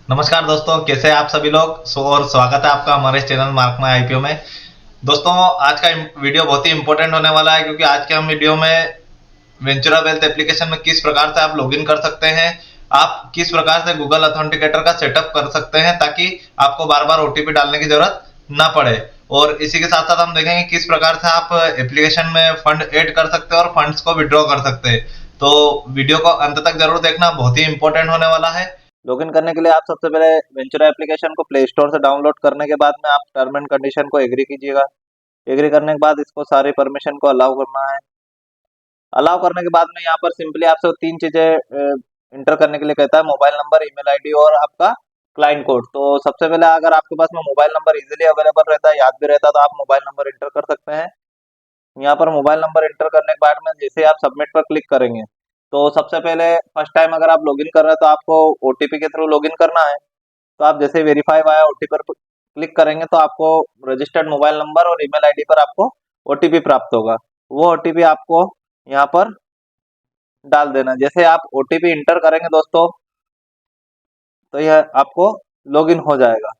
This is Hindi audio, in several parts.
नमस्कार दोस्तों, कैसे हैं आप सभी लोग। और स्वागत है आपका हमारे इस चैनल मार्क माई आईपीओ में। दोस्तों, आज का वीडियो बहुत ही इंपॉर्टेंट होने वाला है, क्योंकि आज के हम वीडियो में वेंचुरा वेल्थ एप्लीकेशन में किस प्रकार से आप लॉगिन कर सकते हैं, आप किस प्रकार से गूगल अथेंटिकेटर का सेटअप कर सकते हैं ताकि आपको बार बार ओटीपी डालने की जरूरत ना पड़े। और इसी के साथ साथ हम देखेंगे किस प्रकार से आप एप्लीकेशन में फंड ऐड कर सकते हैं और फंड्स को विड्रॉ कर सकते हैं। तो वीडियो को अंत तक जरूर देखना, बहुत ही इंपॉर्टेंट होने वाला है। लॉगिन करने के लिए आप सबसे पहले वेंचुरा एप्लीकेशन को प्ले स्टोर से डाउनलोड करने के बाद में आप टर्म एंड कंडीशन को एग्री कीजिएगा। एग्री करने के बाद इसको सारी परमिशन को अलाउ करना है। अलाउ करने के बाद में यहाँ पर सिंपली आपसे तीन चीजें इंटर करने के लिए कहता है: मोबाइल नंबर, ईमेल आईडी और आपका क्लाइंट कोड। तो सबसे पहले अगर आपके पास में मोबाइल नंबर इजीली अवेलेबल रहता है, याद भी रहता है, तो आप मोबाइल नंबर इंटर कर सकते हैं। यहाँ पर मोबाइल नंबर इंटर करने के बाद में जैसे आप सबमिट पर क्लिक करेंगे तो सबसे पहले फर्स्ट टाइम अगर आप लॉगिन कर रहे हैं तो आपको ओटीपी के थ्रू लॉगिन करना है। तो आप जैसे वेरीफाई वाया ओटीपी पर क्लिक करेंगे तो आपको रजिस्टर्ड मोबाइल नंबर और ईमेल आईडी पर आपको ओटीपी प्राप्त होगा। वो ओटीपी आपको यहाँ पर डाल देना। जैसे आप ओटीपी इंटर करेंगे दोस्तों तो यह आपको लॉगिन हो जाएगा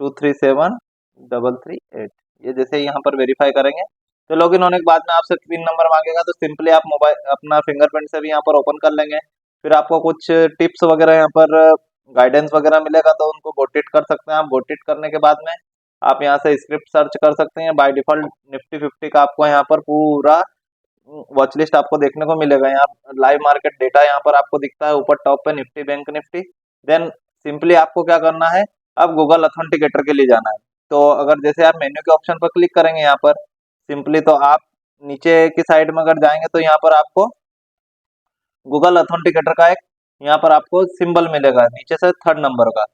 237338। ये जैसे यहाँ पर वेरीफाई करेंगे तो लॉगिन होने के बाद में आपसे पिन नंबर मांगेगा, तो सिंपली आप मोबाइल अपना फिंगरप्रिंट से भी यहाँ पर ओपन कर लेंगे। फिर आपको कुछ टिप्स वगैरह यहाँ पर गाइडेंस वगैरह मिलेगा तो उनको गोट इट कर सकते हैं। आप गोट इट करने के बाद में आप यहाँ से स्क्रिप्ट सर्च कर सकते हैं। बाय डिफॉल्ट निफ्टी 50 का आपको यहाँ पर पूरा वॉच लिस्ट आपको देखने को मिलेगा। यहाँ लाइव मार्केट डेटा यहाँ पर आपको दिखता है ऊपर टॉप पे, Nifty bank Nifty. Then simply आपको क्या करना है, अब गूगल अथेंटिकेटर के लिए जाना है। तो अगर जैसे आप मेन्यू के ऑप्शन पर क्लिक करेंगे यहाँ पर सिंपली, तो आप नीचे की साइड में अगर जाएंगे तो यहाँ पर आपको गूगल अथेंटिकेटर का एक यहाँ पर आपको सिंबल मिलेगा नीचे से थर्ड नंबर का,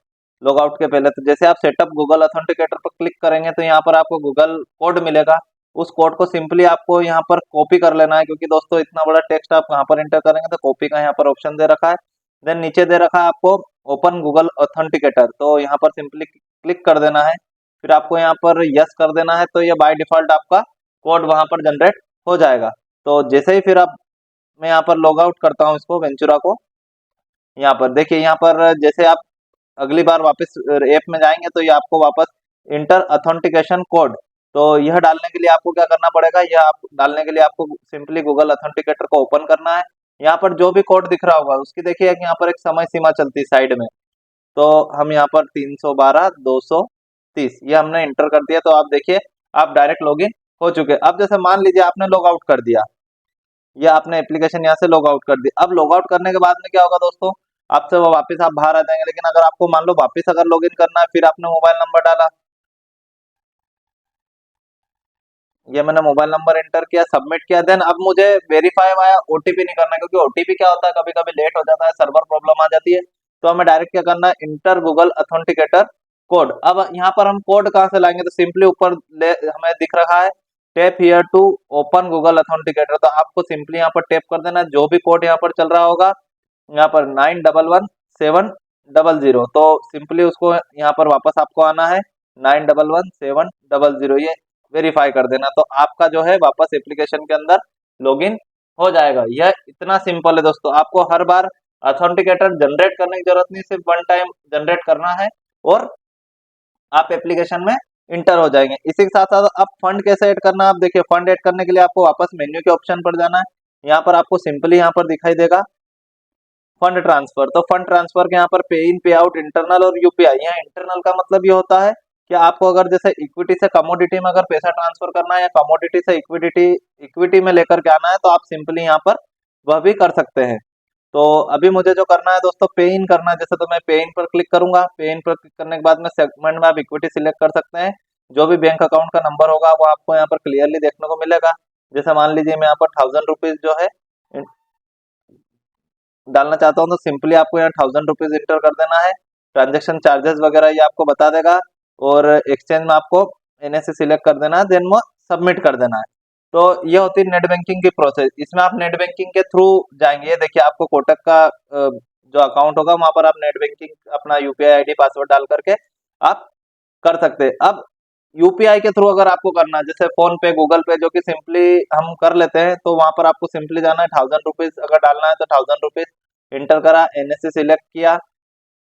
लॉग आउट के पहले। तो जैसे आप सेटअप गूगल अथेंटिकेटर पर क्लिक करेंगे तो यहाँ पर आपको गूगल कोड मिलेगा। उस कोड को सिंपली आपको यहाँ पर कॉपी कर लेना है, क्योंकि दोस्तों इतना बड़ा टेक्स्ट आप कहाँ पर एंटर करेंगे तो कॉपी का यहाँ पर ऑप्शन दे रखा है। देन नीचे दे रखा है आपको ओपन गूगल अथेंटिकेटर, तो यहाँ पर सिंपली क्लिक कर देना है। फिर आपको यहाँ पर यस कर देना है, तो ये बाय डिफॉल्ट आपका कोड वहां पर जनरेट हो जाएगा। तो जैसे ही फिर आप मैं यहाँ पर लॉग आउट करता हूँ इसको वेंचुरा को। यहाँ पर देखिए, यहाँ पर जैसे आप अगली बार वापस ऐप में जाएंगे तो ये आपको वापस इंटर अथेंटिकेशन कोड, तो यह डालने के लिए आपको क्या करना पड़ेगा, यह आप डालने के लिए आपको सिंपली गूगल अथेंटिकेटर को ओपन करना है। यहाँ पर जो भी कोड दिख रहा होगा उसकी देखिए यहाँ पर एक समय सीमा चलती है साइड में। तो हम यहाँ पर 312 230 ये हमने इंटर कर दिया। तो आप देखिए आप डायरेक्ट लॉगिन हो चुके। अब जैसे मान लीजिए आपने लॉग आउट कर दिया, या आपने एप्लीकेशन यहाँ से लॉग आउट कर दी। अब लॉग आउट करने के बाद में क्या होगा दोस्तों, आपसे वो वापस आप बाहर आ जाएंगे। लेकिन अगर आपको मान लो वापस अगर लॉगिन करना है, फिर आपने मोबाइल नंबर डाला, ये मैंने मोबाइल नंबर एंटर किया, सबमिट किया, देन अब मुझे वेरीफाई वाया ओटीपी नहीं करना है, क्योंकि ओटीपी क्या होता है कभी कभी लेट हो जाता है, सर्वर प्रॉब्लम आ जाती है। तो हमें डायरेक्ट क्या करना है, इंटर गूगल अथेंटिकेटर कोड। अब यहाँ पर हम कोड कहाँ से लाएंगे, तो सिंपली ऊपर हमें दिख रहा है tap here to open Google authenticator, तो आपको सिंपली यहाँ पर टैप कर देना है। जो भी कोड यहाँ पर चल रहा होगा यहाँ पर 911700, तो सिंपली उसको यहाँ पर वापस आपको आना है 911700, ये वेरीफाई कर देना। तो आपका जो है वापस एप्लीकेशन के अंदर लॉगिन हो जाएगा। यह इतना सिंपल है दोस्तों। आपको हर बार अथेंटिकेटर जनरेट करने की जरूरत नहीं, सिर्फ वन टाइम जनरेट करना है और आप एप्लीकेशन में इंटर हो जाएंगे। इसी के साथ साथ अब फंड कैसे ऐड करना है, आप देखिए फंड ऐड करने के लिए आपको वापस मेन्यू के ऑप्शन पर जाना है। यहाँ पर आपको सिंपली यहाँ पर दिखाई देगा फंड ट्रांसफर। तो फंड ट्रांसफर के यहाँ पर पे इन, पे आउट, इंटरनल और यूपीआई। यहाँ इंटरनल का मतलब ये होता है कि आपको अगर जैसे इक्विटी से कमोडिटी में अगर पैसा ट्रांसफर करना है या कमोडिटी से इक्विटी में लेकर के आना है तो आप सिंपली यहाँ पर वह भी कर सकते हैं। तो अभी मुझे जो करना है दोस्तों, पे इन करना है। जैसे तो मैं पे इन पर क्लिक करूंगा। पे इन पर क्लिक करने के बाद में सेगमेंट में आप इक्विटी सिलेक्ट कर सकते हैं। जो भी बैंक अकाउंट का नंबर होगा वो आपको यहाँ पर क्लियरली देखने को मिलेगा। जैसे मान लीजिए मैं यहाँ पर 1000 रुपीज जो है डालना चाहता हूँ, तो सिंपली आपको यहाँ 1000 रुपीज इंटर कर देना है। ट्रांजेक्शन चार्जेस वगैरह ये आपको बता देगा और एक्सचेंज में आपको एनएससी सिलेक्ट कर देना है, देन वो सबमिट कर देना है। तो ये होती है नेट बैंकिंग की प्रोसेस। इसमें आप नेट बैंकिंग के थ्रू जाएंगे। ये देखिए आपको कोटक का जो अकाउंट होगा वहां पर आप नेट बैंकिंग अपना यूपीआई आईडी पासवर्ड डाल करके आप कर सकते हैं। अब यूपीआई के थ्रू अगर आपको करना है, जैसे फोन पे, गूगल पे, जो कि सिंपली हम कर लेते हैं, तो वहां पर आपको सिंपली जाना है 1000 रुपीज अगर डालना है तो 1000 रुपीज। एंटर करा, एनएससी सिलेक्ट किया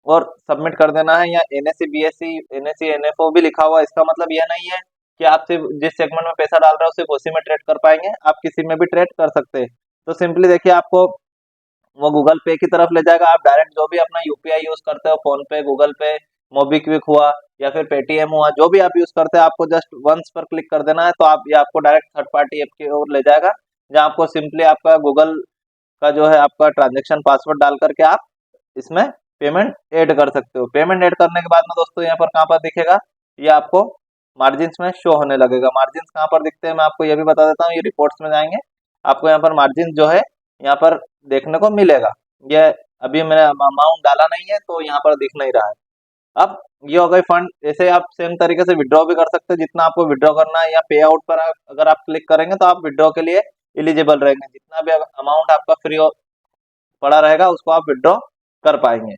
और सबमिट कर देना है। या एनएससी बीएससी एनएससी एनएफओ भी लिखा हुआ है, इसका मतलब यह नहीं है कि आप सिर्फ जिस सेगमेंट में पैसा डाल रहे हो सिर्फ उसी में ट्रेड कर पाएंगे, आप किसी में भी ट्रेड कर सकते हैं। तो सिंपली देखिए आपको वो गूगल पे की तरफ ले जाएगा। आप डायरेक्ट जो भी अपना यूपीआई यूज करते हो, फोन पे, गूगल पे, मोबीक्विक हुआ या फिर पेटीएम हुआ, जो भी आप यूज करते हैं, आपको जस्ट वंस पर क्लिक कर देना है तो आप ये आपको डायरेक्ट थर्ड पार्टी ऐप की ओर ले जाएगा, जहाँ आपको सिंपली आपका गूगल का जो है आपका ट्रांजेक्शन पासवर्ड डाल करके आप इसमें पेमेंट ऐड कर सकते हो। पेमेंट ऐड करने के बाद में दोस्तों यहाँ पर कहाँ पर दिखेगा, ये आपको मार्जिन्स में शो होने लगेगा। मार्जिन्स कहाँ पर दिखते हैं मैं आपको ये भी बता देता हूँ। ये रिपोर्ट्स में जाएंगे, आपको यहाँ पर मार्जिन जो है यहाँ पर देखने को मिलेगा। ये अभी मैंने अमाउंट डाला नहीं है तो यहाँ पर दिख नहीं रहा है। अब ये हो गई फंड। ऐसे आप सेम तरीके से विड्रॉ भी कर सकते हैं, जितना आपको विड्रॉ करना है, या पे आउट पर अगर आप क्लिक करेंगे तो आप विड्रॉ के लिए एलिजिबल रहेंगे। जितना भी अमाउंट आपका फ्री पड़ा रहेगा उसको आप विड्रॉ कर पाएंगे।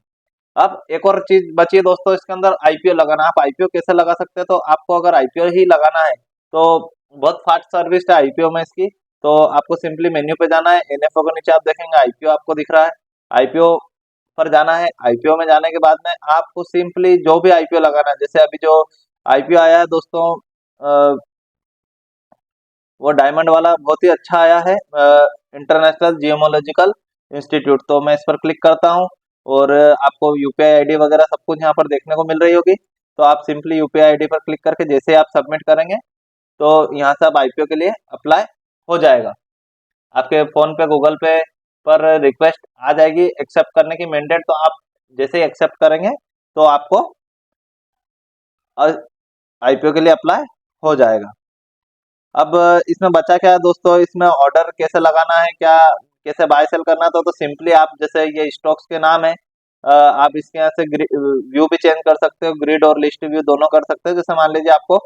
अब एक और चीज बची है दोस्तों इसके अंदर, आईपीओ लगाना। आप आईपीओ कैसे लगा सकते हैं, तो आपको अगर आईपीओ ही लगाना है तो बहुत फास्ट सर्विस है आईपीओ में इसकी। तो आपको सिंपली मेन्यू पे जाना है, एनएफओ के नीचे आप देखेंगे आईपीओ आपको दिख रहा है, आईपीओ पर जाना है। आईपीओ में जाने के बाद में आपको सिंपली जो भी आईपीओ लगाना है, जैसे अभी जो आईपीओ आया है दोस्तों वो डायमंड वाला बहुत ही अच्छा आया है, इंटरनेशनल जियोमोलॉजिकल इंस्टीट्यूट। तो मैं इस पर क्लिक करता हूँ और आपको यूपीआई आईडी वगैरह सब कुछ यहाँ पर देखने को मिल रही होगी। तो आप सिंपली यूपीआई आईडी पर क्लिक करके जैसे आप सबमिट करेंगे तो यहाँ से आप आईपीओ के लिए अप्लाई हो जाएगा। आपके फोन पे गूगल पे पर रिक्वेस्ट आ जाएगी एक्सेप्ट करने की मैंडेट, तो आप जैसे ही एक्सेप्ट करेंगे तो आपको आईपीओ के लिए अप्लाई हो जाएगा। अब इसमें बचा क्या है दोस्तों, इसमें ऑर्डर कैसे लगाना है, क्या कैसे बाय सेल करना है, तो सिंपली आप जैसे ये स्टॉक्स के नाम है, आप इसके यहाँ से व्यू भी चेंज कर सकते हो, ग्रिड और लिस्ट व्यू दोनों कर सकते हो। जैसे मान लीजिए आपको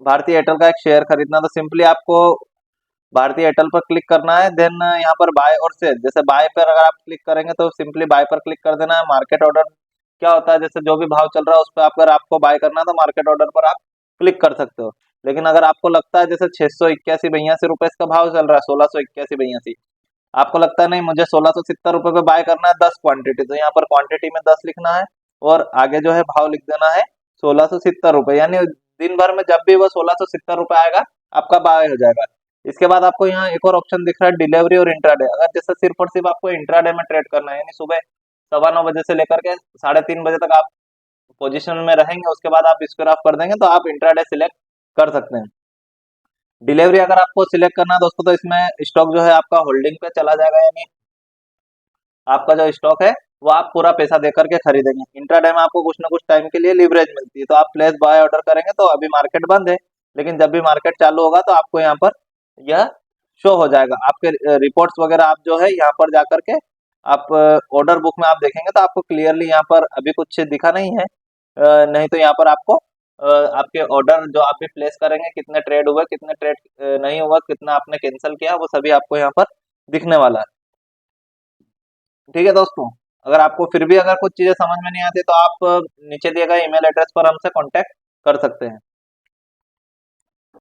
भारतीय एयरटेल का एक शेयर खरीदना, तो सिंपली आपको भारतीय एयरटेल पर क्लिक करना है, देन यहाँ पर बाय और सेल, जैसे बाय पर अगर आप क्लिक करेंगे तो सिंपली बाय पर क्लिक कर देना है। मार्केट ऑर्डर क्या होता है, जैसे जो भी भाव चल रहा है उस पर अगर आपको बाय करना है तो मार्केट ऑर्डर पर आप क्लिक कर सकते हो। लेकिन अगर आपको लगता है जैसे 681-82 इसका भाव चल रहा है, 1681-82, आपको लगता है नहीं मुझे 1670 पे बाय करना है 10 क्वांटिटी, तो यहाँ पर क्वांटिटी में 10 लिखना है और आगे जो है भाव लिख देना है 1670। यानी दिन भर में जब भी वो 1670 आएगा आपका बाय हो जाएगा। इसके बाद आपको यहाँ एक और ऑप्शन दिख रहा है डिलीवरी और इंट्राडे। अगर जैसे सिर्फ और सिर्फ आपको इंट्राडे में ट्रेड करना है, यानी सुबह 9:15 से लेकर के 3:30 तक आप पोजीशन में रहेंगे, उसके बाद आप स्क्वायर ऑफ कर देंगे तो आप इंट्राडे सिलेक्ट कर सकते हैं। डिलीवरी अगर आपको सिलेक्ट करना है दोस्तों तो इसमें स्टॉक जो है आपका होल्डिंग पे चला जाएगा, यानी आपका जो स्टॉक है वो आप पूरा पैसा देकर के खरीदेंगे। इंट्राडे में आपको कुछ ना कुछ टाइम के लिए लिवरेज मिलती है, तो आप प्लेस बाय ऑर्डर करेंगे तो अभी मार्केट बंद है, लेकिन जब भी मार्केट चालू होगा तो आपको यहाँ पर यह शो हो जाएगा। आपके रिपोर्ट्स वगैरह आप जो है यहाँ पर जाकर के आप ऑर्डर बुक में आप देखेंगे तो आपको क्लियरली यहाँ पर अभी कुछ दिखा नहीं है, नहीं तो यहाँ पर आपको आपके ऑर्डर जो आप भी प्लेस करेंगे, कितने ट्रेड हुए, कितने ट्रेड नहीं हुआ, कितना आपने कैंसिल किया, वो सभी आपको यहाँ पर दिखने वाला है। ठीक है दोस्तों, अगर आपको फिर भी अगर कुछ चीजें समझ में नहीं आती तो आप नीचे दिए गए ईमेल एड्रेस पर हमसे कांटेक्ट कर सकते हैं।